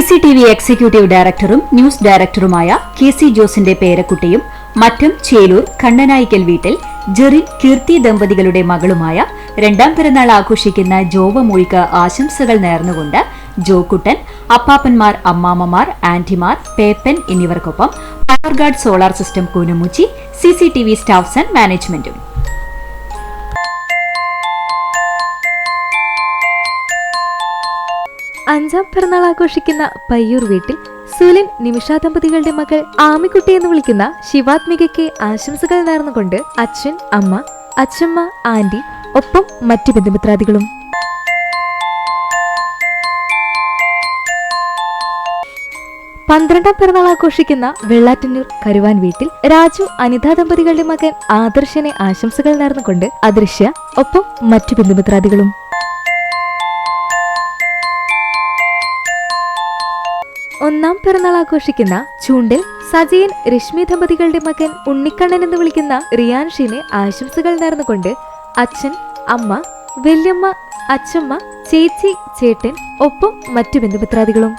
CCTV executive ഡയറക്ടറും news ഡയറക്ടറുമായ KC ജോസിന്റെ പേരക്കുട്ടിയും മറ്റം ചേലൂർ കണ്ണനായിക്കൽ വീട്ടിൽ ജെറിൻ കീർത്തി ദമ്പതികളുടെ മകളുമായ രണ്ടാം പിറന്നാൾ ആഘോഷിക്കുന്ന ജോവമോൾക്ക് ആശംസകൾ നേർന്നുകൊണ്ട് ജോക്കുട്ടൻ, അപ്പാപ്പന്മാർ, അമ്മാമ്മമാർ, ആന്റിമാർ, പേപ്പൻ എന്നിവർക്കൊപ്പം Powerguard solar system Koonamuchi, CCTV staffs and മാനേജ്മെന്റും. അഞ്ചാം പിറന്നാൾ ആഘോഷിക്കുന്ന പയ്യൂർ വീട്ടിൽ സുലിൻ നിമിഷ ദമ്പതികളുടെ മകൾ ആമിക്കുട്ടി എന്ന് വിളിക്കുന്ന ശിവാത്മികയ്ക്ക് ആശംസകൾ നേർന്നുകൊണ്ട് അച്ഛൻ, അമ്മ, അച്ഛമ്മ, ആന്റി ഒപ്പം മറ്റു ബന്ധുമിത്രാദികളും. പന്ത്രണ്ടാം പിറന്നാൾ ആഘോഷിക്കുന്ന വെള്ളാറ്റന്നൂർ കരുവാൻ വീട്ടിൽ രാജു, അനിത ദമ്പതികളുടെ മകൻ ആദർശനെ ആശംസകൾ നേർന്നുകൊണ്ട് അദൃശ്യ ഒപ്പം മറ്റു ബന്ധുമിത്രാദികളും. ഒന്നാം പിറന്നാൾ ആഘോഷിക്കുന്ന ചൂണ്ടൽ സജയൻ, രശ്മി ദമ്പതികളുടെ മകൻ ഉണ്ണിക്കണ്ണൻ എന്ന് വിളിക്കുന്ന റിയാൻഷിനെ ആശംസകൾ നേർന്നുകൊണ്ട് അച്ഛൻ, അമ്മ, വല്യമ്മ, അച്ഛമ്മ, ചേച്ചി, ചേട്ടൻ ഒപ്പം മറ്റു ബന്ധുമിത്രാദികളും.